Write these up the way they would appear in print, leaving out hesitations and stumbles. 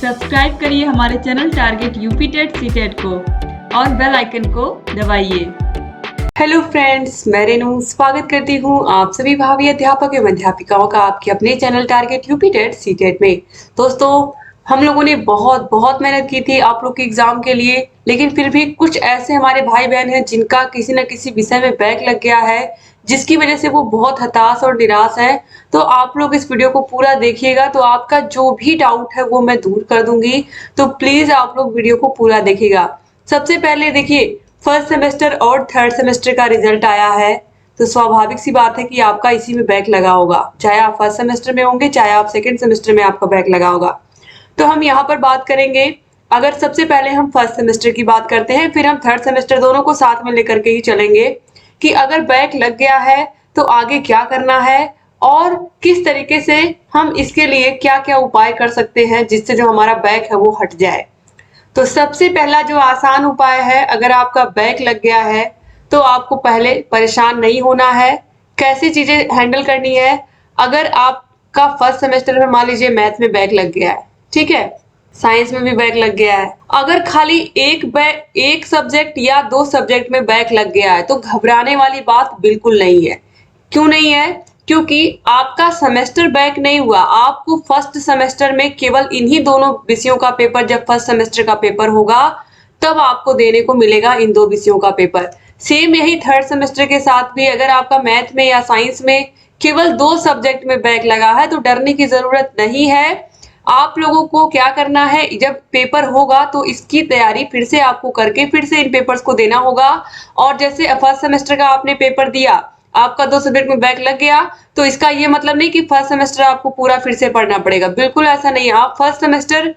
Subscribe करिए हमारे channel target UP TET CTET को और बेल आइकन को दबाइए। हेलो फ्रेंड्स, मैं रेनू स्वागत करती हूँ आप सभी भावी अध्यापक एवं अध्यापिकाओं का आपके अपने channel target UP TET CTET में। दोस्तों, हम लोगों ने बहुत मेहनत की थी आप लोग के एग्जाम के लिए, लेकिन फिर भी कुछ ऐसे हमारे भाई बहन हैं जिनका किसी न किसी विषय में बैक लग गया है, जिसकी वजह से वो बहुत हताश और निराश है। तो आप लोग इस वीडियो को पूरा देखिएगा, तो आपका जो भी डाउट है वो मैं दूर कर दूंगी। तो प्लीज आप लोग वीडियो को पूरा देखिएगा। सबसे पहले देखिए, फर्स्ट सेमेस्टर और थर्ड सेमेस्टर का रिजल्ट आया है, तो स्वाभाविक सी बात है कि आपका इसी में बैक लगा होगा, चाहे आप फर्स्ट सेमेस्टर में होंगे चाहे आप सेकंड सेमेस्टर में आपका बैक लगा होगा। तो हम यहाँ पर बात करेंगे, अगर सबसे पहले हम फर्स्ट सेमेस्टर की बात करते हैं, फिर हम थर्ड सेमेस्टर, दोनों को साथ में लेकर के ही चलेंगे कि अगर बैक लग गया है तो आगे क्या करना है और किस तरीके से हम इसके लिए क्या क्या उपाय कर सकते हैं जिससे जो हमारा बैक है वो हट जाए। तो सबसे पहला जो आसान उपाय है, अगर आपका बैक लग गया है तो आपको पहले परेशान नहीं होना है। कैसी चीजें हैंडल करनी है, अगर आपका फर्स्ट सेमेस्टर में मान लीजिए मैथ में बैक लग गया है, ठीक है, साइंस में भी बैक लग गया है, अगर खाली एक सब्जेक्ट या दो सब्जेक्ट में बैक लग गया है तो घबराने वाली बात बिल्कुल नहीं है। क्यों नहीं है? क्योंकि आपका सेमेस्टर बैक नहीं हुआ, आपको फर्स्ट सेमेस्टर में केवल इन्हीं दोनों विषयों का पेपर, जब फर्स्ट सेमेस्टर का पेपर होगा तब आपको देने को मिलेगा इन दो विषयों का पेपर। सेम यही थर्ड सेमेस्टर के साथ भी, अगर आपका मैथ में या साइंस में केवल दो सब्जेक्ट में बैक लगा है तो डरने की जरूरत नहीं है। आप लोगों को क्या करना है, जब पेपर होगा तो इसकी तैयारी फिर से आपको करके फिर से इन पेपर्स को देना होगा। और जैसे फर्स्ट सेमेस्टर का आपने पेपर दिया, आपका दो सब्जेक्ट में बैक लग गया, तो इसका ये मतलब नहीं कि फर्स्ट सेमेस्टर आपको पूरा फिर से पढ़ना पड़ेगा, बिल्कुल ऐसा नहीं है। आप फर्स्ट सेमेस्टर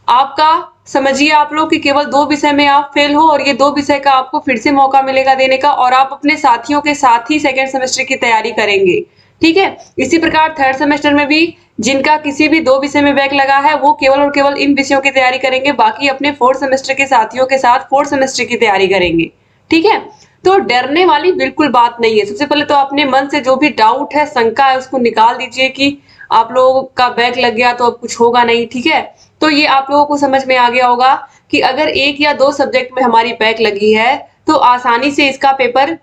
आपका समझिए आप लोग कि केवल दो विषय में आप फेल हो और ये दो विषय का आपको फिर से मौका मिलेगा देने का, और आप अपने साथियों के साथ ही सेकेंड सेमेस्टर की तैयारी करेंगे, ठीक है। इसी प्रकार थर्ड सेमेस्टर में भी जिनका किसी भी दो विषय में बैक लगा है वो केवल और केवल इन विषयों की तैयारी करेंगे, बाकी अपने फोर्थ सेमेस्टर के साथियों के साथ फोर्थ सेमेस्टर की तैयारी करेंगे, ठीक है। तो डरने वाली बिल्कुल बात नहीं है। सबसे पहले तो अपने मन से जो भी डाउट है, शंका है, उसको निकाल दीजिए कि आप लोगों का बैक लग गया तो अब कुछ होगा नहीं, ठीक है। तो ये आप लोगों को समझ में आ गया होगा कि अगर एक या दो सब्जेक्ट में हमारी बैक लगी है तो आसानी से इसका पेपर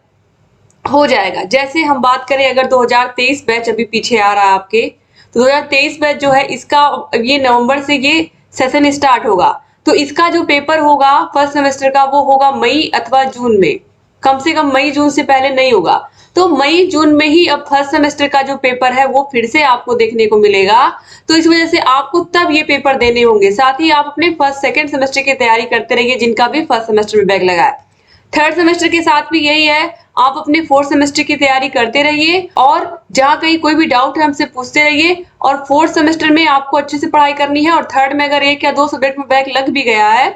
हो जाएगा। जैसे हम बात करें, अगर 2023 बैच अभी पीछे आ रहा है आपके, तो 2023 बैच जो है इसका ये नवंबर से ये सेशन स्टार्ट होगा, तो इसका जो पेपर होगा फर्स्ट सेमेस्टर का वो होगा मई अथवा जून में, कम से कम मई जून से पहले नहीं होगा। तो मई जून में ही अब फर्स्ट सेमेस्टर का जो पेपर है वो फिर से आपको देखने को मिलेगा, तो इस वजह से आपको तब ये पेपर देने होंगे। साथ ही आप अपने फर्स्ट सेकंड सेमेस्टर की तैयारी करते रहिए जिनका भी फर्स्ट सेमेस्टर में बैक लगा है। थर्ड सेमेस्टर के साथ भी यही है, आप अपने फोर्थ सेमेस्टर की तैयारी करते रहिए और जहां कहीं कोई भी डाउट है हमसे पूछते रहिए। और फोर्थ सेमेस्टर में आपको अच्छे से पढ़ाई करनी है, और थर्ड में अगर एक या दो सब्जेक्ट में बैक लग भी गया है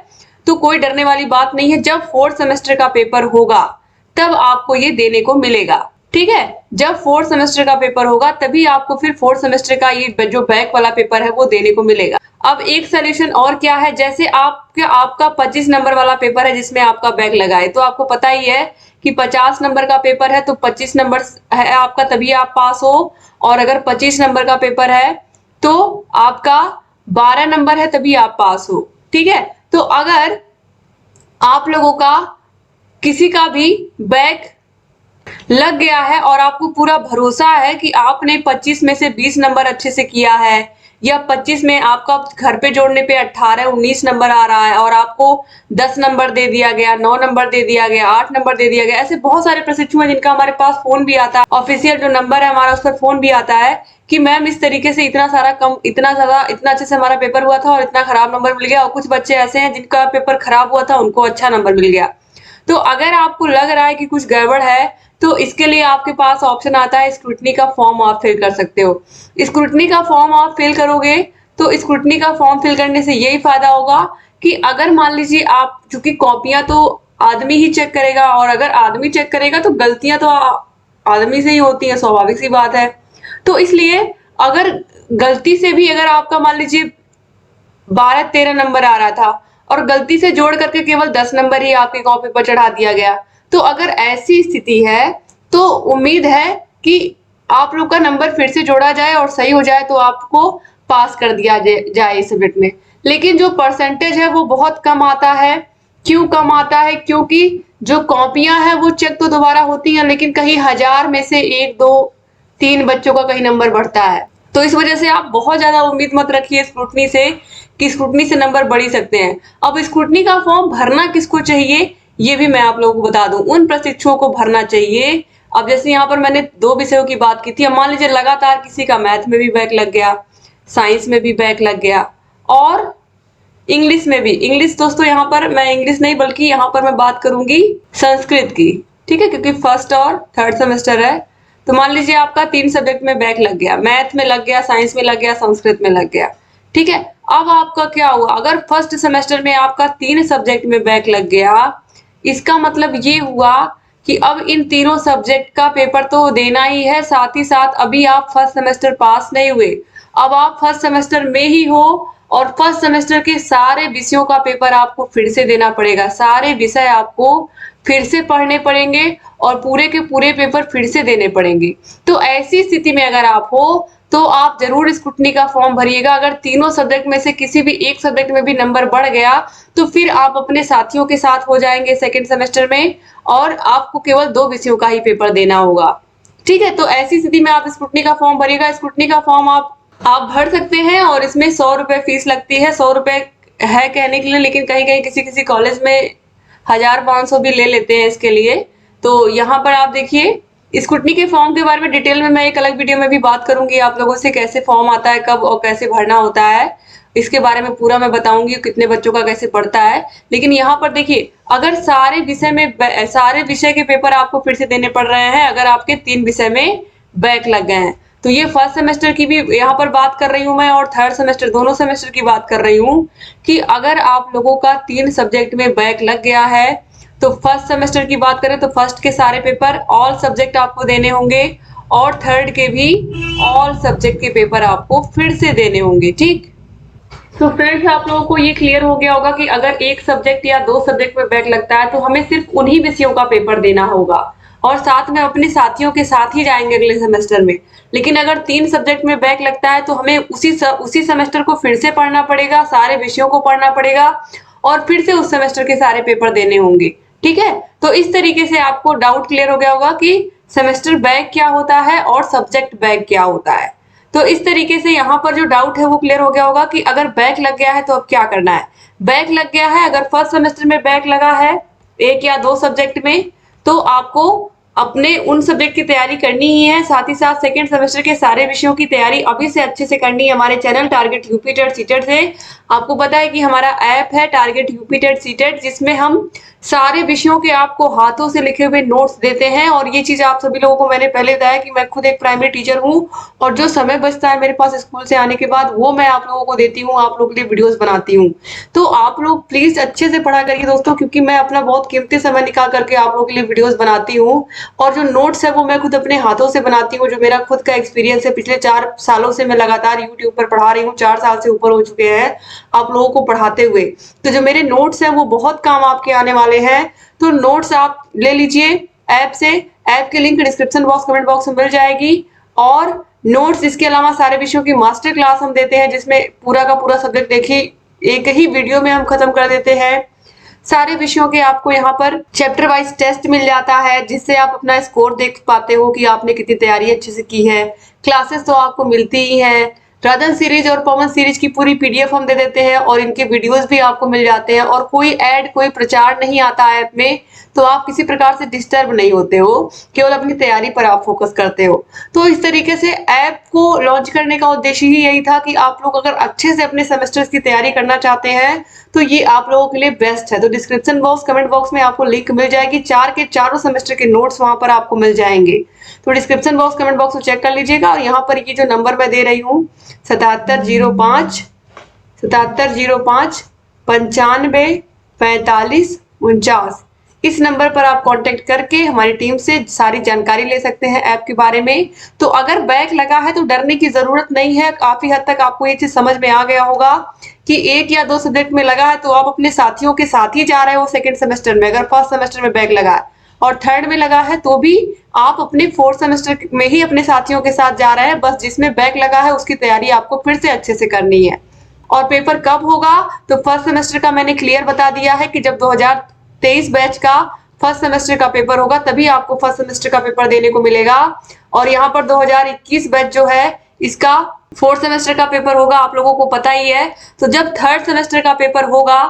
तो कोई डरने वाली बात नहीं है। जब फोर्थ सेमेस्टर का पेपर होगा तब आपको ये देने को मिलेगा, ठीक है। जब फोर्थ सेमेस्टर का पेपर होगा तभी आपको फिर फोर्थ सेमेस्टर का ये जो बैक वाला पेपर है वो देने को मिलेगा। अब एक सोल्यूशन और क्या है, जैसे आपका 25 नंबर वाला पेपर है जिसमें आपका बैक लगा है, तो आपको पता ही है कि 50 नंबर का पेपर है तो 25 नंबर है आपका तभी आप पास हो, और अगर 25 नंबर का पेपर है तो आपका 12 नंबर है तभी आप पास हो, ठीक है। तो अगर आप लोगों का किसी का भी बैक लग गया है और आपको पूरा भरोसा है कि आपने 25 में से 20 नंबर अच्छे से किया है, या 25 में आपका घर पे जोड़ने पे 18-19 नंबर आ रहा है और आपको 10 नंबर दे दिया गया, 9 नंबर दे दिया गया, 8 नंबर दे दिया गया, ऐसे बहुत सारे प्रशिक्षु हैं जिनका हमारे पास फोन भी आता है, ऑफिशियल जो नंबर है हमारा उस पर फोन भी आता है कि मैम इस तरीके से इतना अच्छे से हमारा पेपर हुआ था और इतना खराब नंबर मिल गया। और कुछ बच्चे ऐसे हैं जिनका पेपर खराब हुआ था, उनको अच्छा नंबर मिल गया। तो अगर आपको लग रहा है कि कुछ गड़बड़ है तो इसके लिए आपके पास ऑप्शन आता है स्क्रूटनी का फॉर्म आप फिल कर सकते हो। स्क्रूटनी का फॉर्म आप फिल करोगे तो स्क्रूटनी का फॉर्म फिल करने से यही फायदा होगा कि अगर मान लीजिए आप, चूंकि कॉपियां तो आदमी ही चेक करेगा और अगर आदमी चेक करेगा तो गलतियां तो आदमी से ही होती है, स्वाभाविक सी बात है। तो इसलिए अगर गलती से भी अगर आपका मान लीजिए 12-13 नंबर आ रहा था और गलती से जोड़ करके केवल 10 नंबर ही आपकी कॉपी पर चढ़ा दिया गया, तो अगर ऐसी स्थिति है तो उम्मीद है कि आप लोग का नंबर फिर से जोड़ा जाए और सही हो जाए तो आपको पास कर दिया जाए इस सब्जेक्ट में। लेकिन जो परसेंटेज है वो बहुत कम आता है। क्यों कम आता है? क्योंकि जो कॉपियां हैं वो चेक तो दोबारा होती हैं, लेकिन कहीं 1000 में से 1 2 3 बच्चों का कहीं नंबर बढ़ता है। तो इस वजह से आप बहुत ज्यादा उम्मीद मत रखिए स्क्रूटनी से कि स्क्रूटनी से नंबर बढ़ ही सकते हैं। अब स्क्रूटनी का फॉर्म भरना किसको चाहिए ये भी मैं आप लोगों को बता दूं। उन प्रशिक्षुओं को भरना चाहिए। अब जैसे यहाँ पर मैंने 2 विषयों की बात की थी। अब मान लीजिए लगातार किसी का मैथ में भी बैक लग गया, साइंस में भी बैक लग गया और इंग्लिश में भी। इंग्लिश दोस्तों यहाँ पर मैं इंग्लिश नहीं बल्कि यहाँ पर मैं बात करूंगी संस्कृत की, ठीक है, क्योंकि फर्स्ट और थर्ड सेमेस्टर है। तो मान लीजिए आपका 3 सब्जेक्ट में बैक लग गया, मैथ में लग गया, साइंस में लग गया, संस्कृत में लग गया, ठीक है। अब आपका क्या हुआ? अगर फर्स्ट सेमेस्टर में आपका 3 सब्जेक्ट में बैक लग गया, इसका मतलब ये हुआ कि अब इन तीनों सब्जेक्ट का पेपर तो देना ही है, साथ ही साथ अभी आप फर्स्ट सेमेस्टर पास नहीं हुए, अब आप फर्स्ट सेमेस्टर में ही हो और फर्स्ट सेमेस्टर के सारे विषयों का पेपर आपको फिर से देना पड़ेगा। सारे विषय आपको फिर से पढ़ने पड़ेंगे और पूरे के पूरे पेपर फिर से देने पड़ेंगे। तो ऐसी स्थिति में अगर आप हो तो आप जरूर स्क्रूटनी का फॉर्म भरिएगा। अगर तीनों सब्जेक्ट में से किसी भी एक सब्जेक्ट में भी नंबर बढ़ गया तो फिर आप अपने साथियों के साथ हो जाएंगे सेकेंड सेमेस्टर में और आपको केवल 2 विषयों का ही पेपर देना होगा, ठीक है। तो ऐसी स्थिति में आप स्क्रूटनी का फॉर्म भरिएगा। स्क्रूटनी का फॉर्म आप भर सकते हैं और इसमें 100 रुपए फीस लगती है। 100 रुपए है कहने के लिए, लेकिन कहीं कहीं किसी किसी कॉलेज में 1500 भी ले लेते हैं इसके लिए। तो यहाँ पर आप देखिए स्क्रूटनी के फॉर्म के बारे में डिटेल में मैं एक अलग वीडियो में भी बात करूंगी आप लोगों से, कैसे फॉर्म आता है, कब और कैसे भरना होता है, इसके बारे में पूरा मैं बताऊंगी कितने बच्चों का कैसे पड़ता है। लेकिन यहाँ पर देखिए अगर सारे विषय के पेपर आपको फिर से देने पड़ रहे हैं अगर आपके 3 विषय में बैक लग गए हैं। तो ये फर्स्ट सेमेस्टर की भी यहाँ पर बात कर रही हूँ मैं और थर्ड सेमेस्टर, दोनों सेमेस्टर की बात कर रही हूँ कि अगर आप लोगों का 3 सब्जेक्ट में बैक लग गया है तो फर्स्ट सेमेस्टर की बात करें तो फर्स्ट के सारे पेपर ऑल सब्जेक्ट आपको देने होंगे और थर्ड के भी ऑल सब्जेक्ट के पेपर आपको फिर से देने होंगे, ठीक। तो फ्रेंड्स आप लोगों को ये क्लियर हो गया होगा कि अगर एक सब्जेक्ट या 2 सब्जेक्ट में बैक लगता है तो हमें सिर्फ उन्हीं विषयों का पेपर देना होगा और साथ में अपने साथियों के साथ ही जाएंगे अगले सेमेस्टर में। लेकिन अगर 3 सब्जेक्ट में बैक लगता है तो हमें उसी सेमेस्टर को फिर से पढ़ना पड़ेगा, सारे विषयों को पढ़ना पड़ेगा और फिर से उस सेमेस्टर के सारे पेपर देने होंगे, ठीक है। तो इस तरीके से आपको डाउट क्लियर हो गया होगा कि सेमेस्टर बैक क्या होता है और सब्जेक्ट बैक क्या होता है। तो इस तरीके से यहाँ पर जो डाउट है वो क्लियर हो गया होगा कि अगर बैक लग गया है तो अब क्या करना है। बैक लग गया है, अगर फर्स्ट सेमेस्टर में बैक लगा है 1 या 2 सब्जेक्ट में तो आपको अपने उन सब्जेक्ट की तैयारी करनी ही है, साथ ही साथ सेकेंड सेमेस्टर के सारे विषयों की तैयारी अभी से अच्छे से करनी है हमारे channel target UP TET CTET से। आपको पता है कि हमारा ऐप है टारगेट यूपी टेट सीटेट जिसमें हम सारे विषयों के आपको हाथों से लिखे हुए नोट्स देते हैं। और ये चीज आप सभी लोगों को मैंने पहले बताया कि मैं खुद एक प्राइमरी टीचर हूँ और जो समय बचता है मेरे पास स्कूल से आने के बाद वो मैं आप लोगों को देती हूँ, आप लोगों के लिए वीडियोस बनाती हूँ। तो आप लोग प्लीज अच्छे से पढ़ा करिए दोस्तों, क्योंकि मैं अपना बहुत कीमती समय निकाल करके आप लोगों के लिए वीडियोस बनाती हूँ और जो नोट्स है वो मैं खुद अपने हाथों से बनाती हूँ। जो मेरा खुद का एक्सपीरियंस है, पिछले 4 सालों से मैं लगातार यूट्यूब पर पढ़ा रही हूँ, 4 साल से ऊपर हो चुके हैं आप लोगों को पढ़ाते हुए। तो जो मेरे नोट्स हैं वो बहुत काम आपके आने वाले हैं। तो नोट्स आप ले लीजिए ऐप से, ऐप के link description box comment box में मिल जाएगी। और नोट्स इसके अलावा सारे विषयों की मास्टर क्लास हम देते हैं जिसमें पूरा का पूरा सब्जेक्ट देखिए एक ही वीडियो में हम खत्म कर देते हैं। सारे विषयों के आपको यहाँ पर चैप्टर वाइज टेस्ट मिल जाता है जिससे आप अपना स्कोर देख पाते हो कि आपने कितनी तैयारी अच्छे से की है। क्लासेस तो आपको मिलती ही है। राजन सीरीज और पवन सीरीज की पूरी पीडीएफ हम दे देते हैं और इनके वीडियोस भी आपको मिल जाते हैं और कोई ऐड कोई प्रचार नहीं आता है ऐप में, तो आप किसी प्रकार से डिस्टर्ब नहीं होते हो, केवल अपनी तैयारी पर आप फोकस करते हो। तो इस तरीके से ऐप को लॉन्च करने का उद्देश्य ही यही था कि आप लोग अगर अच्छे से अपने सेमेस्टर्स की तैयारी करना चाहते हैं तो ये आप लोगों के लिए बेस्ट है। तो डिस्क्रिप्शन बॉक्स कमेंट बॉक्स में आपको लिंक मिल जाएगी, 4 के चारों सेमेस्टर के नोट्स वहां पर आपको मिल जाएंगे। तो डिस्क्रिप्शन बॉक्स कमेंट बॉक्स को चेक कर लीजिएगा और यहाँ पर ये जो नंबर मैं दे रही हूँ 7705 95 45 49, इस नंबर पर आप कांटेक्ट करके हमारी टीम से सारी जानकारी ले सकते हैं ऐप के बारे में। तो अगर बैक लगा है तो डरने की जरूरत नहीं है। काफी हद तक आपको ये चीज समझ में आ गया होगा कि 1 या 2 सब्जेक्ट में लगा है तो आप अपने साथियों के साथ ही जा रहे हो सेकंड सेमेस्टर में। अगर फर्स्ट सेमेस्टर में बैक लगा है और थर्ड में लगा है तो भी आप अपने फोर्थ सेमेस्टर में ही अपने साथियों के साथ जा रहे हैं। बस जिसमें बैक लगा है उसकी तैयारी आपको फिर से अच्छे से करनी है। और पेपर कब होगा, तो फर्स्ट सेमेस्टर का मैंने क्लियर बता दिया है कि जब 2023 बैच का फर्स्ट सेमेस्टर का पेपर होगा तभी आपको फर्स्ट सेमेस्टर का पेपर देने को मिलेगा। और यहाँ पर 2021 बैच जो है इसका फोर्थ सेमेस्टर का पेपर होगा, आप लोगों को पता ही है। तो जब थर्ड सेमेस्टर का पेपर होगा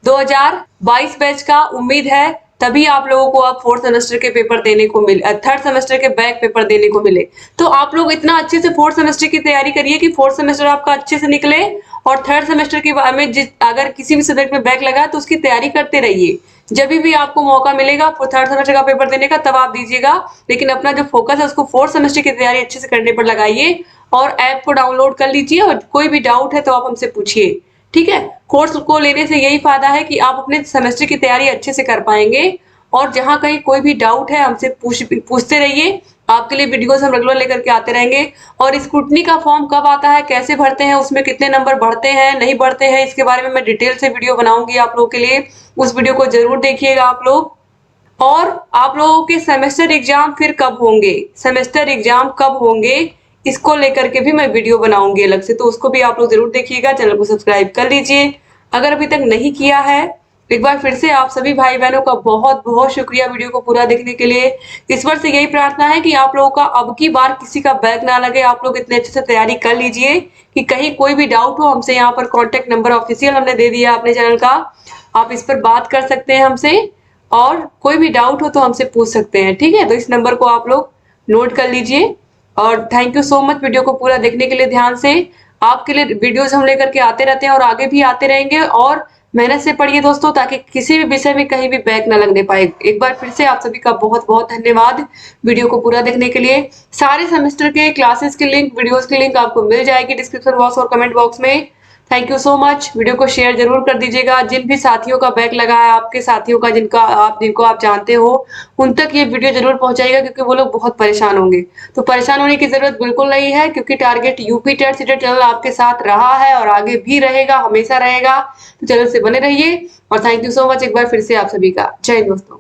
2022 बैच का, उम्मीद है तभी आप लोगों को अब फोर्थ सेमेस्टर के पेपर देने को मिले, थर्ड सेमेस्टर के बैक पेपर देने को मिले। तो आप लोग इतना अच्छे से फोर्थ सेमेस्टर की तैयारी करिए कि फोर्थ सेमेस्टर आपका अच्छे से निकले, और थर्ड सेमेस्टर के बारे में अगर किसी भी सब्जेक्ट में बैक लगा तो उसकी तैयारी करते रहिए। जब भी आपको मौका मिलेगा थर्ड सेमेस्टर का पेपर देने का तब आप दीजिएगा, लेकिन अपना जो फोकस है उसको फोर्थ सेमेस्टर की तैयारी अच्छे से करने पर लगाइए। और ऐप को डाउनलोड कर लीजिए और कोई भी डाउट है तो आप हमसे पूछिए, ठीक है। कोर्स को लेने से यही फायदा है कि आप अपने सेमेस्टर की तैयारी अच्छे से कर पाएंगे। और जहां कहीं कोई भी डाउट है हमसे पूछते रहिए, आपके लिए वीडियोस हम रेगुलर लेकर के आते रहेंगे। और स्क्रूटनी का फॉर्म कब आता है, कैसे भरते हैं, उसमें कितने नंबर बढ़ते हैं नहीं बढ़ते हैं, इसके बारे में मैं डिटेल से वीडियो बनाऊंगी आप लोगों के लिए, उस वीडियो को जरूर देखिएगा आप लोग। और आप लोगों के सेमेस्टर एग्जाम फिर कब होंगे, सेमेस्टर एग्जाम कब होंगे, इसको लेकर के भी मैं वीडियो बनाऊंगी अलग से, तो उसको भी आप लोग जरूर देखिएगा। चैनल को सब्सक्राइब कर लीजिए अगर अभी तक नहीं किया है। एक बार फिर से आप सभी भाई बहनों का बहुत बहुत शुक्रिया वीडियो को पूरा देखने के लिए। ईश्वर से यही प्रार्थना है कि आप लोगों का अब की बार किसी का बैक ना लगे, आप लोग इतने अच्छे से तैयारी कर लीजिए कि कहीं कोई भी डाउट हो हमसे यहाँ पर कॉन्टेक्ट नंबर ऑफिशियल हमने दे दिया अपने चैनल का, आप इस पर बात कर सकते हैं हमसे, और कोई भी डाउट हो तो हमसे पूछ सकते हैं, ठीक है। तो इस नंबर को आप लोग नोट कर लीजिए। और thank you so much video को पूरा देखने के लिए ध्यान से। आपके लिए वीडियोस हम लेकर के आते रहते हैं और आगे भी आते रहेंगे। और मेहनत से पढ़िए दोस्तों, ताकि किसी भी विषय में कहीं भी बैक ना लगने पाए। एक बार फिर से आप सभी का बहुत बहुत धन्यवाद वीडियो को पूरा देखने के लिए। सारे सेमेस्टर के क्लासेस के लिंक, वीडियोस की लिंक आपको मिल जाएगी डिस्क्रिप्शन बॉक्स और कमेंट बॉक्स में। Thank you so much. Video को शेयर जरूर कर दीजिएगा। जिन भी साथियों का बैक लगा है, आपके साथियों का जिनको आप जानते हो, उन तक ये वीडियो जरूर पहुंचाइएगा, क्योंकि वो लोग बहुत परेशान होंगे। तो परेशान होने की जरूरत बिल्कुल नहीं है, क्योंकि target UP TET CTET channel आपके साथ रहा है और आगे भी रहेगा, हमेशा रहेगा। तो चैनल से बने रहिए। और थैंक यू सो मच एक बार फिर से आप सभी का। जय हिंद दोस्तों।